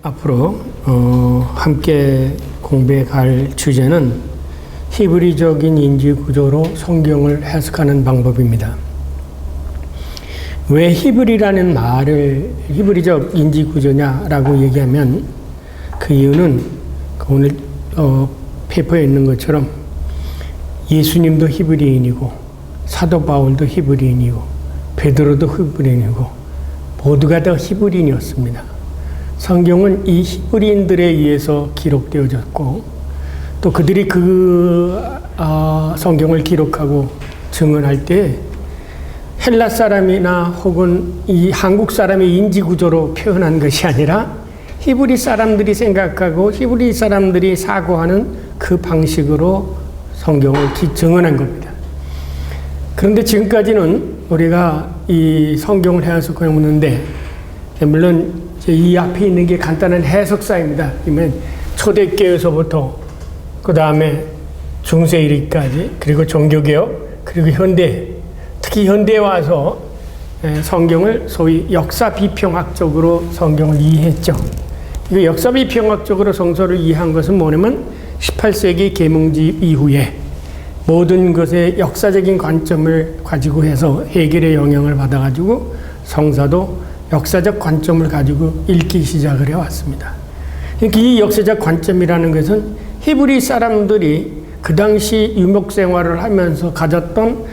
앞으로 함께 공부해 갈 주제는 히브리적인 인지 구조로 성경을 해석하는 방법입니다. 왜 히브리라는 말을 히브리적 인지 구조냐라고 얘기하면 그 이유는 오늘 페이퍼에 있는 것처럼 예수님도 히브리인이고 사도 바울도 히브리인이고 베드로도 히브리인이고 모두가 다 히브리인이었습니다. 성경은 이 히브리인들에 의해서 기록되어졌고 또 그들이 성경을 기록하고 증언할 때 헬라 사람이나 혹은 이 한국 사람의 인지 구조로 표현한 것이 아니라 히브리 사람들이 생각하고 히브리 사람들이 사고하는 그 방식으로 성경을 증언한 겁니다. 그런데 지금까지는 우리가 이 성경을 해석해 오는데 물론 이 앞에 있는 게 간단한 해석사입니다. 그러면 초대교회에서부터 그 다음에 중세일기까지 그리고 종교개혁 그리고 현대 특히 현대에 와서 성경을 소위 역사 비평학적으로 성경을 이해했죠. 이 역사 비평학적으로 성서를 이해한 것은 뭐냐면 18세기 계몽지 이후에 모든 것의 역사적인 관점을 가지고 해서 해결의 영향을 받아가지고 성사도 역사적 관점을 가지고 읽기 시작을 해왔습니다. 이 역사적 관점이라는 것은 히브리 사람들이 그 당시 유목 생활을 하면서 가졌던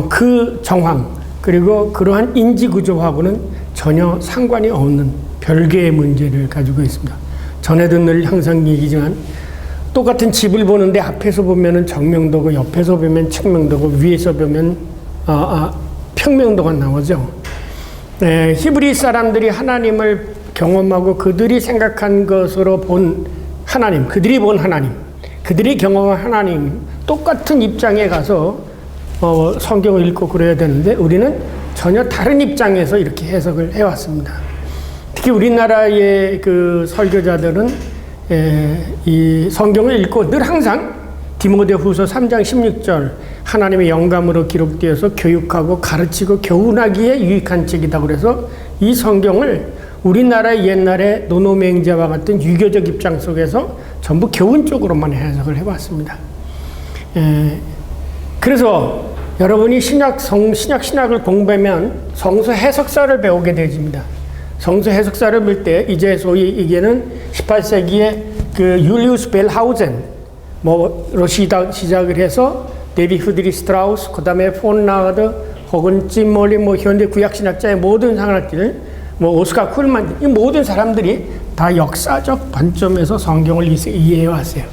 그 정황 그리고 그러한 인지 구조하고는 전혀 상관이 없는 별개의 문제를 가지고 있습니다. 전에도 늘 항상 얘기지만 똑같은 집을 보는데 앞에서 보면은 정명도고 옆에서 보면 측명도고 위에서 보면 평명도가 나오죠. 히브리 사람들이 하나님을 경험하고 그들이 생각한 것으로 본 하나님, 그들이 본 하나님, 그들이 경험한 하나님 똑같은 입장에 가서 성경을 읽고 그래야 되는데 우리는 전혀 다른 입장에서 이렇게 해석을 해왔습니다. 특히 우리나라의 그 설교자들은 이 성경을 읽고 늘 항상 디모데후서 3장 16절 하나님의 영감으로 기록되어서 교육하고 가르치고 교훈하기에 유익한 책이다 그래서 이 성경을 우리나라의 옛날에 노노맹자와 같은 유교적 입장 속에서 전부 교훈 쪽으로만 해석을 해봤습니다. 그래서 여러분이 신약을 공부하면 성서 해석사를 배우게 되집니다. 성서 해석사를 볼 때 이제 소위 이게는 18세기에 그 율리우스 벨하우젠 뭐로 시작을 해서 데비 후드리 스트라우스, 그 다음에 폰 라우드, 혹은 찜 몰리, 현대 구약신학자의 모든 상학들, 오스카 쿨만, 이 모든 사람들이 다 역사적 관점에서 성경을 이해해 왔어요.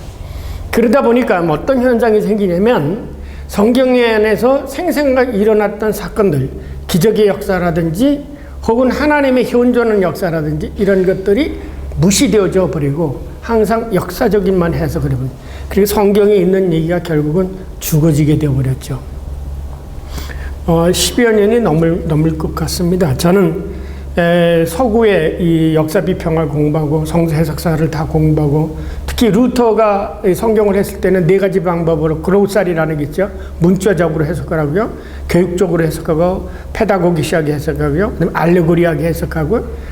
그러다 보니까 어떤 현상이 생기냐면 성경 안에서 생생하게 일어났던 사건들, 기적의 역사라든지 혹은 하나님의 현존하는 역사라든지 이런 것들이 무시되어져 버리고 항상 역사적인만 해석을 해버립니다. 그리고 성경에 있는 얘기가 결국은 죽어지게 되어버렸죠. 10여 년이 넘을 것 같습니다. 저는 서구의 이 역사 비평을 공부하고 성서 해석사를 다 공부하고 특히 루터가 성경을 했을 때는 4가지 방법으로 그로살이라는 게 있죠. 문자적으로 해석을 하고요. 교육적으로 해석하고 페다고기시하게 해석하고요. 그다음에 알레고리하게 해석하고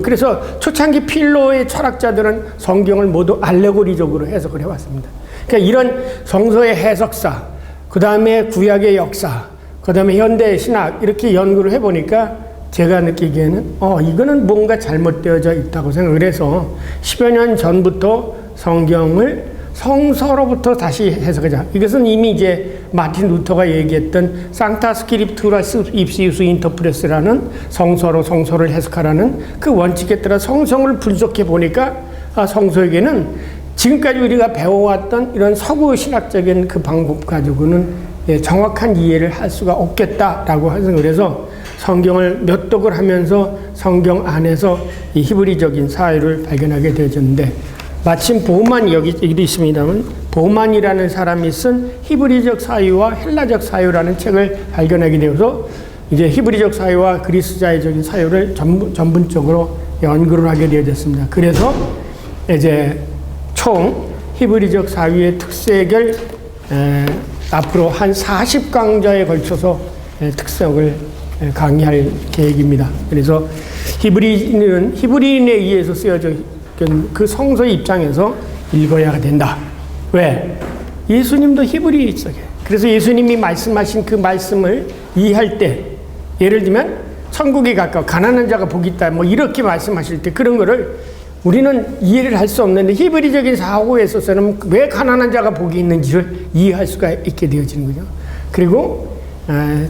그래서 초창기 필로의 철학자들은 성경을 모두 알레고리적으로 해석을 해왔습니다. 그러니까 이런 성서의 해석사, 그 다음에 구약의 역사, 그 다음에 현대 신학 이렇게 연구를 해보니까 제가 느끼기에는 이거는 뭔가 잘못되어져 있다고 생각을 해서 10여 년 전부터 성경을 성서로부터 다시 해석하자. 이것은 이미 이제 마틴 루터가 얘기했던 상타 스크립투라 입시우스 인터프레스라는 성서를 해석하라는 그 원칙에 따라 성성을 분석해 보니까 성서에게는 지금까지 우리가 배워왔던 이런 서구 신학적인 그 방법 가지고는 정확한 이해를 할 수가 없겠다라고 생각을 해서 성경을 몇 독을 하면서 성경 안에서 이 히브리적인 사유를 발견하게 되어졌는데 마침 보만이 여기도 있습니다만 보만이라는 사람이 쓴 히브리적 사유와 헬라적 사유라는 책을 발견하게 되어서 이제 히브리적 사유와 그리스자의적인 사유를 전문적으로 연구를 하게 되어졌습니다. 그래서 이제 총 히브리적 사유의 특색을 앞으로 한 40강좌에 걸쳐서 특성을 강의할 계획입니다. 그래서 히브리인에 의해서 쓰여져 그 성서의 입장에서 읽어야 된다. 왜? 예수님도 히브리에 있어요. 그래서 예수님이 말씀하신 그 말씀을 이해할 때, 예를 들면 천국이 가까워 가난한 자가 복이 있다 뭐 이렇게 말씀하실 때 그런 거를 우리는 이해를 할 수 없는데 히브리적인 사고에 있어서는 왜 가난한 자가 복이 있는지를 이해할 수가 있게 되어지는 거죠. 그리고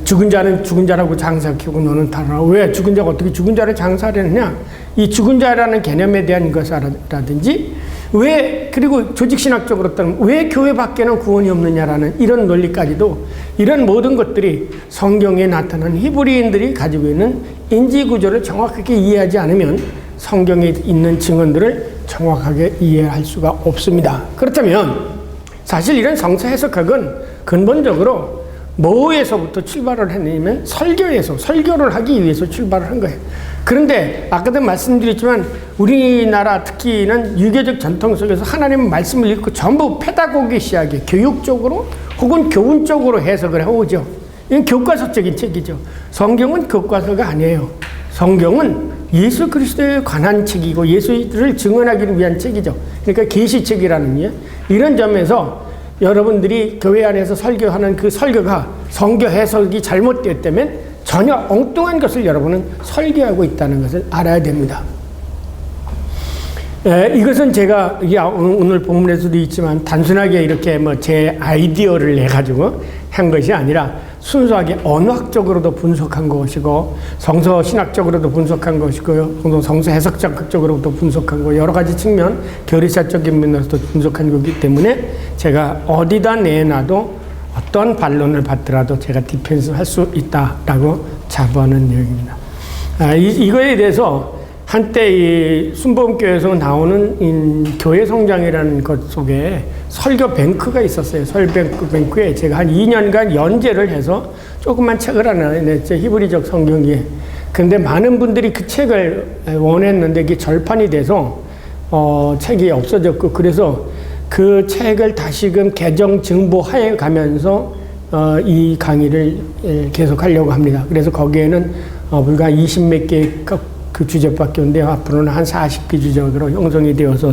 죽은 자는 죽은 자라고 장사하고 너는 다르라. 왜 죽은 자가 어떻게 죽은 자를 장사하느냐? 이 죽은 자라는 개념에 대한 것이라든지 왜, 그리고 조직신학적으로 따르면 왜 교회 밖에는 구원이 없느냐라는 이런 논리까지도, 이런 모든 것들이 성경에 나타난 히브리인들이 가지고 있는 인지구조를 정확하게 이해하지 않으면 성경에 있는 증언들을 정확하게 이해할 수가 없습니다. 그렇다면 사실 이런 성서 해석학은 근본적으로 뭐에서부터 출발을 했냐면 설교에서, 설교를 하기 위해서 출발을 한 거예요. 그런데 아까도 말씀드렸지만 우리나라 특히는 유교적 전통 속에서 하나님의 말씀을 읽고 전부 페다고기시하게 교육적으로 혹은 교훈적으로 해석을 해오죠. 이건 교과서적인 책이죠. 성경은 교과서가 아니에요. 성경은 예수 그리스도에 관한 책이고 예수를 증언하기 위한 책이죠. 그러니까 계시책이라는 이런 점에서 여러분들이 교회 안에서 설교하는 그 설교가 성경 해석이 잘못되었다면 전혀 엉뚱한 것을 여러분은 설교하고 있다는 것을 알아야 됩니다. 이것은 제가 오늘 본문에서도 있지만 단순하게 이렇게 뭐 제 아이디어를 내가지고 한 것이 아니라 순수하게 언어학적으로도 분석한 것이고 성서 신학적으로도 분석한 것이고요. 성서 해석적으로도 분석한 거, 여러 가지 측면 교리사적인 면에서도 분석한 거기 때문에 제가 어디다 내놔도 어떤 반론을 받더라도 제가 디펜스 할 수 있다라고 자부하는 내용입니다. 이거에 대해서 한때 이 순복음교회에서 나오는 교회 성장이라는 것 속에 설교 뱅크가 있었어요. 설뱅크에 제가 한 2년간 연재를 해서 조그만 책을 하나 냈죠. 히브리적 성경기에. 근데 많은 분들이 그 책을 원했는데 이게 절판이 돼서 책이 없어졌고, 그래서 그 책을 다시금 개정 증보해 가면서 이 강의를 계속 하려고 합니다. 그래서 거기에는 불과 20몇 개 그 주제밖에 없는데 앞으로는 한 40개 주제로 형성이 되어서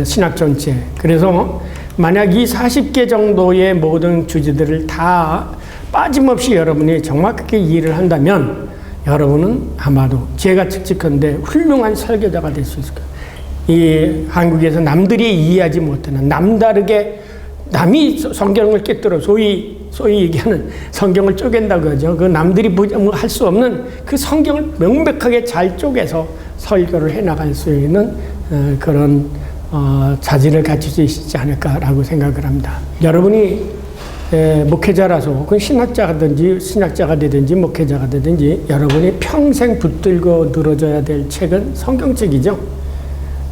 신학 전체. 그래서 만약 이 40개 정도의 모든 주제들을 다 빠짐없이 여러분이 정확하게 이해를 한다면 여러분은 아마도 제가 측측한데 훌륭한 설교자가 될 수 있을 거예요. 이 한국에서 남들이 이해하지 못하는 남다르게 남이 성경을 깨뜨려 소위 얘기하는 성경을 쪼갠다고 하죠. 그 남들이 할 수 없는 그 성경을 명백하게 잘 쪼개서 설교를 해나갈 수 있는 그런 자질을 갖출 수 있지 않을까라고 생각을 합니다. 여러분이 목회자라서 혹은 신학자가 되든지 목회자가 되든지 여러분이 평생 붙들고 늘어져야 될 책은 성경책이죠.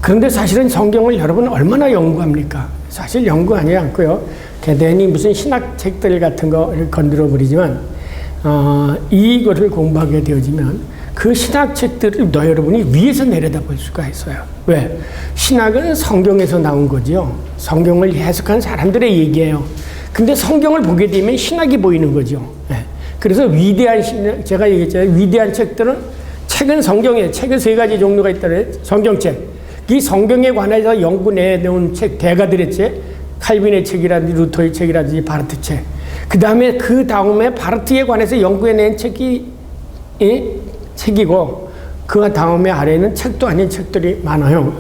그런데 사실은 성경을 여러분은 얼마나 연구합니까? 사실 연구하지 않고요. 대단히 무슨 신학책들 같은 거를 건드려 버리지만 이거를 공부하게 되어지면 그 신학책들을 여러분이 위에서 내려다볼 수가 있어요. 왜? 신학은 성경에서 나온 거죠. 성경을 해석한 사람들의 얘기예요. 근데 성경을 보게 되면 신학이 보이는 거죠. 네. 그래서 위대한 제가 얘기했잖아요. 위대한 책들은 책은 성경에 책은 세 가지 종류가 있다는 성경책. 이 성경에 관해서 연구 내놓은 책, 대가들의 책, 칼빈의 책이라든지 루터의 책이라든지 바르트 책. 그 다음에 바르트에 관해서 연구해낸 책이고 그 다음에 아래는 책도 아닌 책들이 많아요.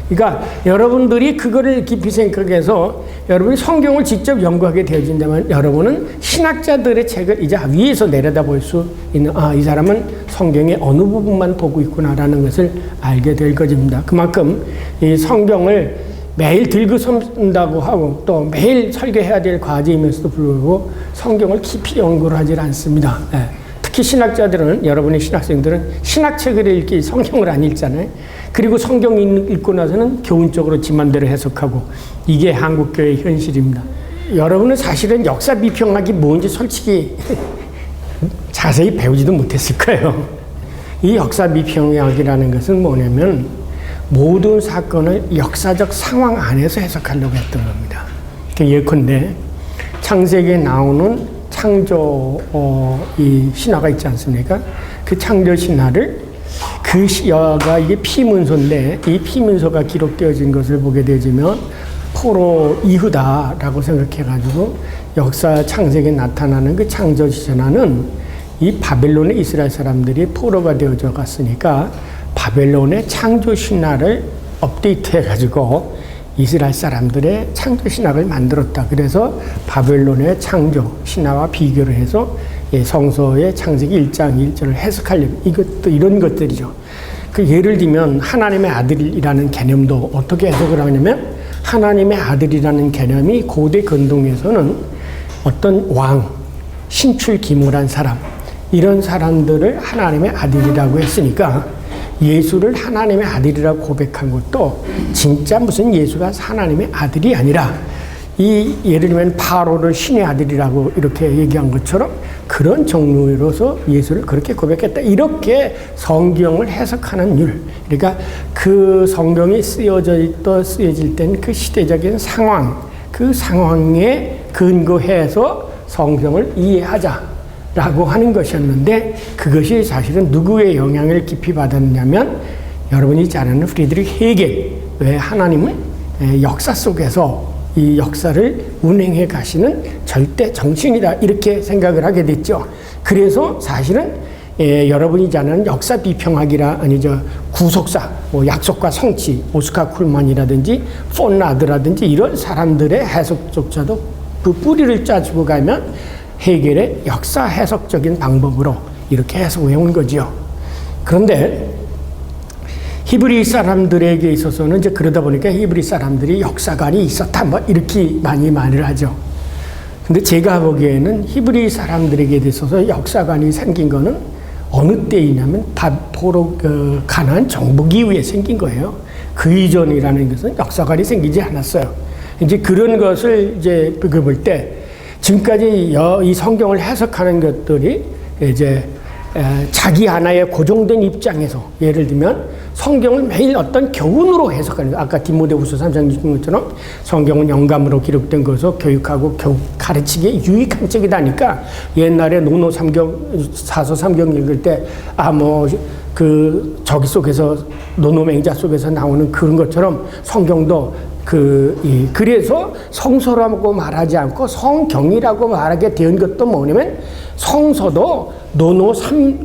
그러니까 여러분들이 그거를 깊이 생각해서 여러분이 성경을 직접 연구하게 되어진다면 여러분은 신학자들의 책을 이제 위에서 내려다볼 수 있는, 이 사람은 성경의 어느 부분만 보고 있구나라는 것을 알게 될 것입니다. 그만큼 이 성경을 매일 들고 쓴다고 하고 또 매일 설교해야 될 과제이면서도 불구하고 성경을 깊이 연구를 하지 않습니다. 특히 신학자들은, 여러분의 신학생들은 신학책을 읽기 성경을 안 읽잖아요. 그리고 성경 읽고 나서는 교훈적으로 지 맘대로 해석하고, 이게 한국교회의 현실입니다. 여러분은 사실은 역사 비평학이 뭔지 솔직히 자세히 배우지도 못했을 거예요. 이 역사 비평학이라는 것은 뭐냐면 모든 사건을 역사적 상황 안에서 해석하려고 했던 겁니다. 예컨대 창세기에 나오는 창조 이 신화가 있지 않습니까? 그 창조 신화를 그 시가 이게 피문서인데 이 피문서가 기록되어진 것을 보게 되지면 포로 이후다라고 생각해가지고 역사 창세기에 나타나는 그 창조 신화는 이 바벨론의 이스라엘 사람들이 포로가 되어져 갔으니까 바벨론의 창조 신화를 업데이트해가지고 이스라엘 사람들의 창조 신학을 만들었다. 그래서 바벨론의 창조 신화와 비교를 해서 성서의 창세기 1장 1절을 해석하려고 이것도 이런 것들이죠. 그 예를 들면 하나님의 아들이라는 개념도 어떻게 해석을 하냐면 하나님의 아들이라는 개념이 고대 근동에서는 어떤 왕, 신출기물한 사람 이런 사람들을 하나님의 아들이라고 했으니까 예수를 하나님의 아들이라고 고백한 것도 진짜 무슨 예수가 하나님의 아들이 아니라 이 예를 들면 바로를 신의 아들이라고 이렇게 얘기한 것처럼 그런 종류로서 예수를 그렇게 고백했다. 이렇게 성경을 해석하는 율. 그러니까 그 성경이 쓰여질 땐 그 시대적인 상황, 그 상황에 근거해서 성경을 이해하자. 라고 하는 것이었는데 그것이 사실은 누구의 영향을 깊이 받았냐면 여러분이 잘 아는 프리드리히 헤겔. 왜 하나님은 역사 속에서 이 역사를 운행해 가시는 절대 정신이다 이렇게 생각을 하게 됐죠. 그래서 사실은 여러분이 잘 아는 역사 비평학이라 아니죠 구속사, 뭐 약속과 성취, 오스카 쿨만이라든지 폰라드라든지 이런 사람들의 해석조차도 그 뿌리를 짜주고 가면 헤겔의 역사 해석적인 방법으로 이렇게 해석해 온 거죠. 그런데 히브리 사람들에게 있어서는 이제 그러다 보니까 히브리 사람들이 역사관이 있었다 뭐 이렇게 많이 말을 하죠. 근데 제가 보기에는 히브리 사람들에게 있어서 역사관이 생긴 거는 어느 때이냐면 포로 가나안 정복 이후에 생긴 거예요. 그 이전이라는 것은 역사관이 생기지 않았어요. 이제 그런 것을 이제 볼 때 지금까지 이 성경을 해석하는 것들이 이제 자기 하나의 고정된 입장에서 예를 들면 성경을 매일 어떤 교훈으로 해석하는 거. 아까 디모데후서 3장 읽은 것처럼 성경은 영감으로 기록된 것으로 교육하고 가르치기에 유익한 책이다니까 옛날에 노노 사서 삼경 읽을 때 저기 속에서 노노맹자 속에서 나오는 그런 것처럼 성경도 그래서 성서라고 말하지 않고 성경이라고 말하게 된 것도 뭐냐면 성서도 노노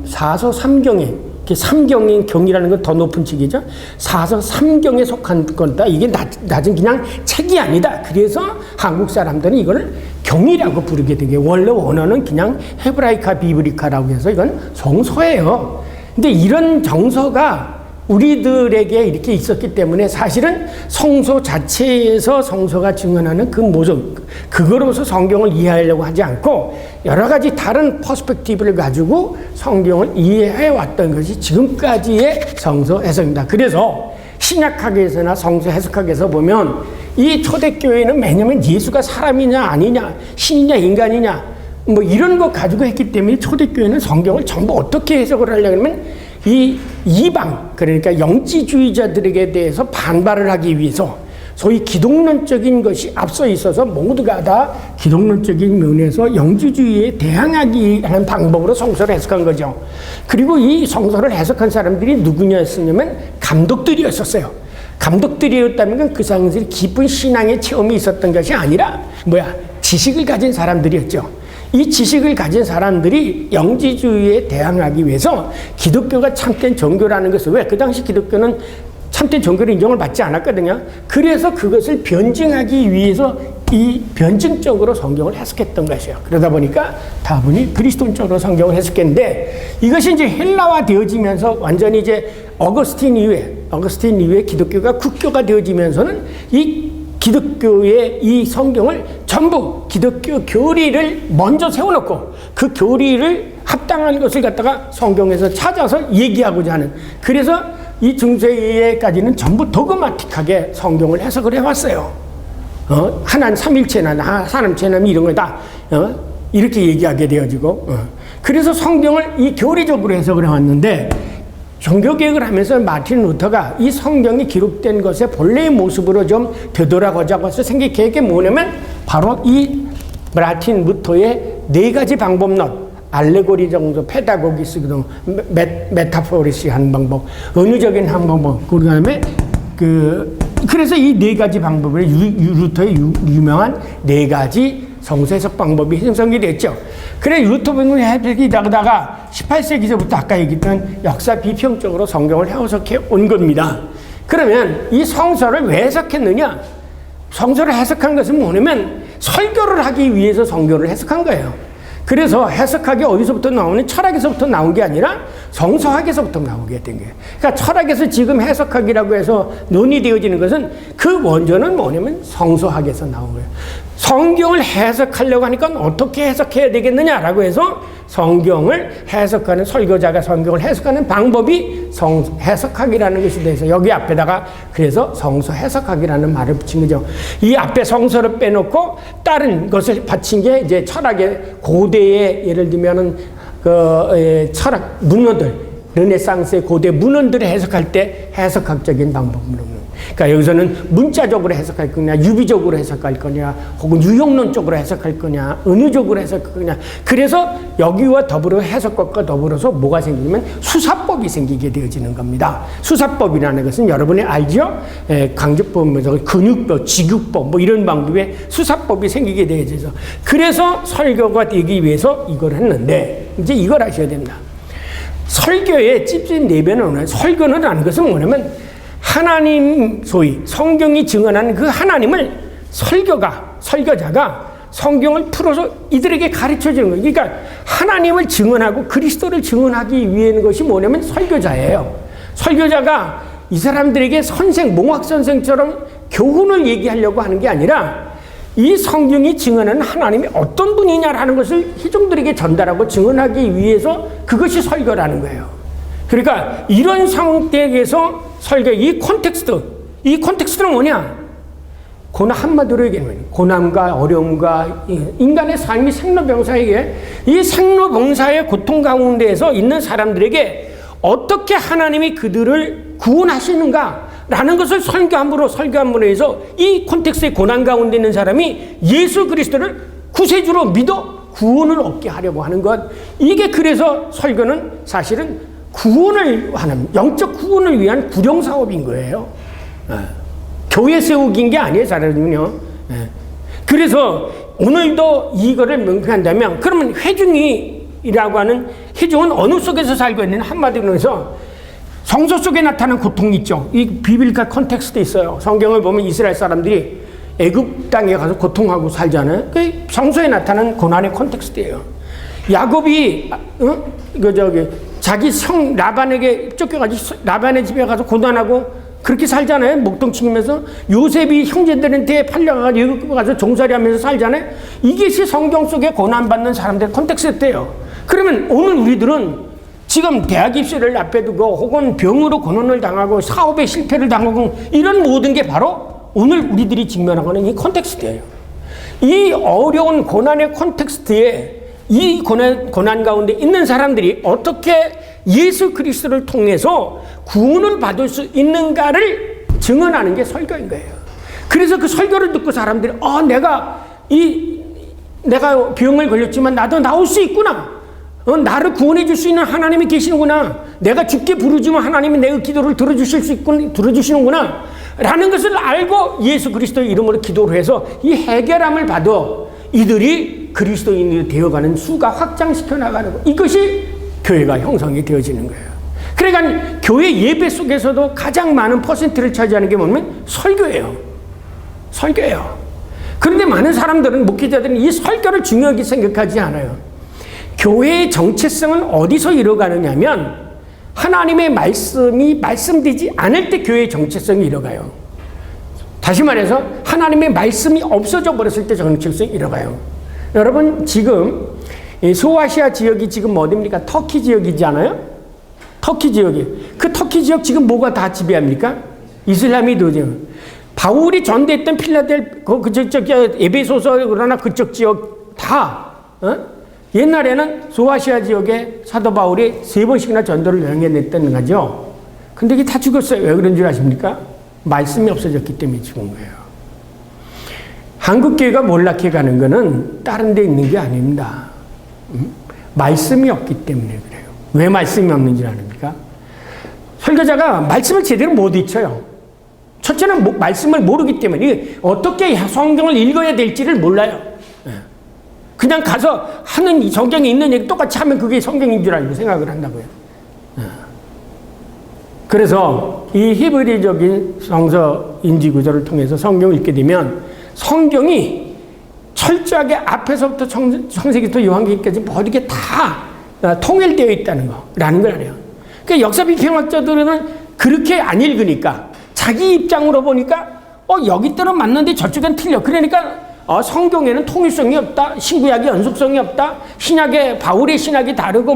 사서 삼경에 삼경인 경이라는 건 더 높은 책이죠. 사서 삼경에 속한 건다. 이게 낮은 그냥 책이 아니다. 그래서 한국 사람들은 이걸 경이라고 부르게 되게 원래 원어는 그냥 헤브라이카 비브리카라고 해서 이건 성서예요. 근데 이런 정서가 우리들에게 이렇게 있었기 때문에 사실은 성서 자체에서 성서가 증언하는 그 모습, 그거로서 성경을 이해하려고 하지 않고 여러 가지 다른 퍼스펙티브를 가지고 성경을 이해해 왔던 것이 지금까지의 성서 해석입니다. 그래서 신약학에서나 성서 해석학에서 보면 이 초대교회는 왜냐면 예수가 사람이냐 아니냐, 신이냐 인간이냐 뭐 이런 거 가지고 했기 때문에 초대교회는 성경을 전부 어떻게 해석을 하려고 하면 이 이방, 그러니까 영지주의자들에게 대해서 반발을 하기 위해서 소위 기독론적인 것이 앞서 있어서 모두가 다 기독론적인 면에서 영지주의에 대항하기 하는 방법으로 성서를 해석한 거죠. 그리고 이 성서를 해석한 사람들이 누구냐였냐면 감독들이었었어요. 감독들이었다면 그 사람들이 깊은 신앙의 체험이 있었던 것이 아니라 지식을 가진 사람들이었죠. 이 지식을 가진 사람들이 영지주의에 대항하기 위해서 기독교가 참된 종교라는 것을 왜? 그 당시 기독교는 참된 종교로 인정을 받지 않았거든요. 그래서 그것을 변증하기 위해서 이 변증적으로 성경을 해석했던 것이에요. 그러다 보니까 다분히 그리스도인적으로 성경을 해석했는데 이것이 이제 헬라화 되어지면서 완전히 이제 어거스틴 이후에 기독교가 국교가 되어지면서는 이 기독교의 이 성경을 전부 기독교 교리를 먼저 세워놓고 그 교리를 합당한 것을 갖다가 성경에서 찾아서 얘기하고자 하는, 그래서 이 중세에까지는 전부 도그마틱하게 성경을 해석을 해왔어요. 하나님 삼일체나 하나님체나 이런 거 다 이렇게 얘기하게 되어지고 그래서 성경을 이 교리적으로 해석을 해왔는데 종교개혁을 하면서 마틴 루터가 이 성경이 기록된 것의 본래의 모습으로 좀 되돌아가자고 해서 생긴 계획이 뭐냐면 바로 이 마틴 루터의 4가지 방법론, 알레고리 정도, 페다고기스도 메타포리시 하는 방법, 은유적인 한 방법, 그 다음에 그래서 이 네 가지 방법을 루터의 유명한 네 가지 성서 해석 방법이 형성이 됐죠. 그래 루터 방법이 해석이 되다가 18세기서부터 아까 얘기했던 역사 비평적으로 성경을 해석해 온 겁니다. 그러면 이 성서를 왜 해석했느냐? 성서를 해석한 것은 뭐냐면 설교를 하기 위해서 성경을 해석한 거예요. 그래서 해석학이 어디서부터 나오는 철학에서부터 나온 게 아니라 성서학에서부터 나오게 된 거예요. 그러니까 철학에서 지금 해석학이라고 해서 논의되어지는 것은 그 원조는 뭐냐면 성서학에서 나온 거예요. 성경을 해석하려고 하니까 어떻게 해석해야 되겠느냐라고 해서 성경을 해석하는 설교자가 성경을 해석하는 방법이 해석학이라는 것이 돼서 여기 앞에다가 그래서 성서 해석학이라는 말을 붙인 거죠. 이 앞에 성서를 빼놓고 다른 것을 받친 게 이제 철학의 고대의 예를 들면은 철학 문헌들, 르네상스의 고대 문헌들을 해석할 때 해석학적인 방법으로. 그러니까 여기서는 문자적으로 해석할 거냐, 유비적으로 해석할 거냐, 혹은 유형론적으로 해석할 거냐, 은유적으로 해석할 거냐. 그래서 여기와 더불어 해석법과 더불어서 뭐가 생기냐면 수사법이 생기게 되어지는 겁니다. 수사법이라는 것은 여러분이 알죠? 강제법, 근육법, 직육법 뭐 이런 방법의 수사법이 생기게 되어져서 그래서 설교가 되기 위해서 이걸 했는데 이제 이걸 아셔야 됩니다. 설교의 찝찝 내면은 설교는 하는 것은 뭐냐면 하나님 소위 성경이 증언하는 그 하나님을 설교자가 성경을 풀어서 이들에게 가르쳐 주는 거예요. 그러니까 하나님을 증언하고 그리스도를 증언하기 위한 것이 뭐냐면 설교자예요. 설교자가 이 사람들에게 몽학 선생처럼 교훈을 얘기하려고 하는 게 아니라 이 성경이 증언하는 하나님이 어떤 분이냐라는 것을 회중들에게 전달하고 증언하기 위해서 그것이 설교라는 거예요. 그러니까 이런 상태에서 설교, 이 콘텍스트는 뭐냐? 한마디로 얘기하면 고난과 어려움과 인간의 삶이 생로병사에게 이 생로병사의 고통 가운데에서 있는 사람들에게 어떻게 하나님이 그들을 구원하시는가라는 것을 설교함으로 해서 이 콘텍스트의 고난 가운데 있는 사람이 예수 그리스도를 구세주로 믿어 구원을 얻게 하려고 하는 것. 이게 그래서 설교는 사실은 구원을 하는 영적 구원을 위한 구령 사업인 거예요. 교회 세우기인 게 아니에요, 사람은요. 그래서 오늘도 이거를 명쾌한다면 그러면 회중이라고 하는 회중은 어느 속에서 살고 있는 한마디로 해서 성서 속에 나타나는 고통이 있죠. 이 비빌리컬 컨텍스트 있어요. 성경을 보면 이스라엘 사람들이 애굽 땅에 가서 고통하고 살잖아요. 그 성서에 나타나는 고난의 컨텍스트예요. 야곱이 자기 형 라반에게 쫓겨가지고 라반의 집에 가서 고난하고 그렇게 살잖아요. 목동 치면서 요셉이 형제들한테 팔려가지고 애굽 가서 종살이하면서 살잖아요. 이것이 성경 속에 고난받는 사람들의 컨텍스트예요. 그러면 오늘 우리들은 지금 대학 입시를 앞에 두고 혹은 병으로 고난을 당하고 사업에 실패를 당하고 이런 모든 게 바로 오늘 우리들이 직면하고 있는 이 컨텍스트예요. 이 어려운 고난의 컨텍스트에 이 고난 가운데 있는 사람들이 어떻게 예수 그리스도를 통해서 구원을 받을 수 있는가를 증언하는 게 설교인 거예요. 그래서 그 설교를 듣고 사람들이 내가 병을 걸렸지만 나도 나올 수 있구나. 나를 구원해 줄 수 있는 하나님이 계시는구나. 내가 죽게 부르지만 하나님이 내 기도를 들어주시는구나. 라는 것을 알고 예수 그리스도의 이름으로 기도를 해서 이 해결함을 받아 이들이 그리스도인이 되어가는 수가 확장시켜 나가는 것. 이것이 교회가 형성이 되어지는 거예요. 그러니까 교회 예배 속에서도 가장 많은 퍼센트를 차지하는 게 뭐냐면 설교예요. 그런데 많은 사람들은 목회자들은 이 설교를 중요하게 생각하지 않아요. 교회의 정체성은 어디서 이뤄가느냐면 하나님의 말씀이 말씀되지 않을 때 교회의 정체성이 이뤄가요. 다시 말해서 하나님의 말씀이 없어져 버렸을 때 정체성이 이뤄가요. 여러분 지금 소아시아 지역이 지금 어디입니까? 터키 지역이잖아요. 터키 지역이. 그 터키 지역 지금 뭐가 다 지배합니까? 이슬람이 도죠. 바울이 전대했던 그쪽 에베소서 그러나 그쪽 지역 다 옛날에는 소아시아 지역에 사도 바울이 3번씩이나 전도를 여행했다는 거죠. 근데 이게 다 죽었어요. 왜 그런 줄 아십니까? 말씀이 없어졌기 때문에 죽은 거예요. 한국교회가 몰락해 가는 거는 다른 데 있는 게 아닙니다. 말씀이 없기 때문에 그래요. 왜 말씀이 없는지 아십니까? 설교자가 말씀을 제대로 못 익혀요. 첫째는 말씀을 모르기 때문에 어떻게 성경을 읽어야 될지를 몰라요. 그냥 가서 하는 이 성경에 있는 얘기 똑같이 하면 그게 성경인 줄 알고 생각을 한다고요. 그래서 이 히브리적인 성서 인지 구조를 통해서 성경을 읽게 되면 성경이 철저하게 앞에서부터 창세기부터 요한계시까지 모든 게 다 통일되어 있다는 거라는 걸 알아요. 그러니까 역사 비평학자들은 그렇게 안 읽으니까 자기 입장으로 보니까 여기 때는 맞는데 저쪽엔 틀려. 그러니까 성경에는 통일성이 없다. 신구약의 연속성이 없다. 신약의 바울의 신학이 다르고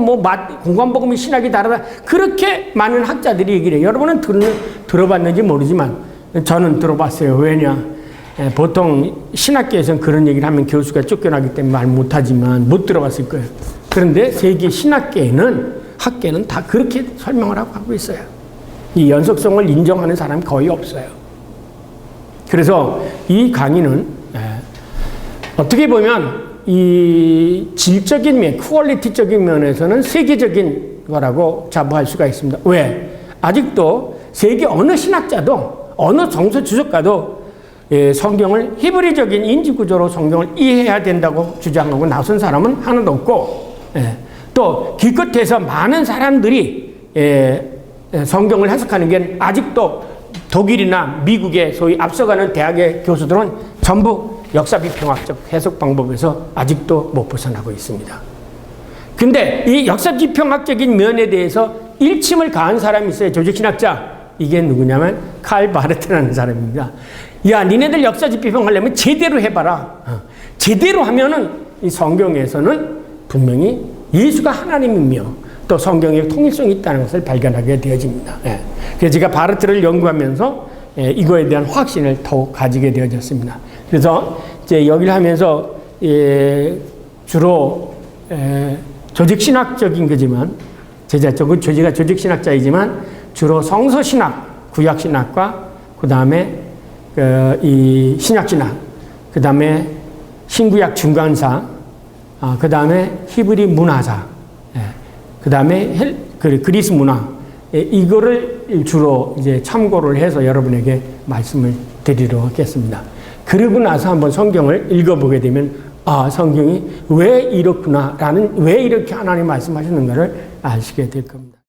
공관복음의 신학이 다르다. 그렇게 많은 학자들이 얘기를 해요. 여러분은 들어봤는지 모르지만 저는 들어봤어요. 왜냐? 보통 신학계에서는 그런 얘기를 하면 교수가 쫓겨나기 때문에 말 못하지만 못 들어봤을 거예요. 그런데 세계 학계는 다 그렇게 설명을 하고 있어요. 이 연속성을 인정하는 사람이 거의 없어요. 그래서 이 강의는 어떻게 보면 이 질적인 면, 퀄리티적인 면에서는 세계적인 거라고 자부할 수가 있습니다. 왜? 아직도 세계 어느 신학자도 어느 정서 주석가도 성경을 히브리적인 인지구조로 성경을 이해해야 된다고 주장하고 나선 사람은 하나도 없고, 또 기껏해서 많은 사람들이 성경을 해석하는 게 아직도 독일이나 미국의 소위 앞서가는 대학의 교수들은 전부 역사비평학적 해석 방법에서 아직도 못 벗어나고 있습니다. 근데 이 역사비평학적인 면에 대해서 일침을 가한 사람이 있어요. 조직신학자. 이게 누구냐면 칼 바르트라는 사람입니다. 야, 니네들 역사비평하려면 제대로 해봐라. 제대로 하면은 이 성경에서는 분명히 예수가 하나님이며 또 성경에 통일성이 있다는 것을 발견하게 되어집니다. 그래서 제가 바르트를 연구하면서 이거에 대한 확신을 더욱 가지게 되어졌습니다. 그래서 이제 여기를 하면서 주로 조직신학적인 거지만 제가 조직신학자이지만 주로 성서신학, 구약신학과 그 다음에 이 신약신학, 그 다음에 신구약 중간사, 그 다음에 히브리 문화사, 그 다음에 그리스 문화, 이거를 주로 이제 참고를 해서 여러분에게 말씀을 드리도록 하겠습니다. 그러고 나서 한번 성경을 읽어보게 되면 성경이 왜 이렇구나 왜 이렇게 하나님 말씀하셨는가를 아시게 될 겁니다.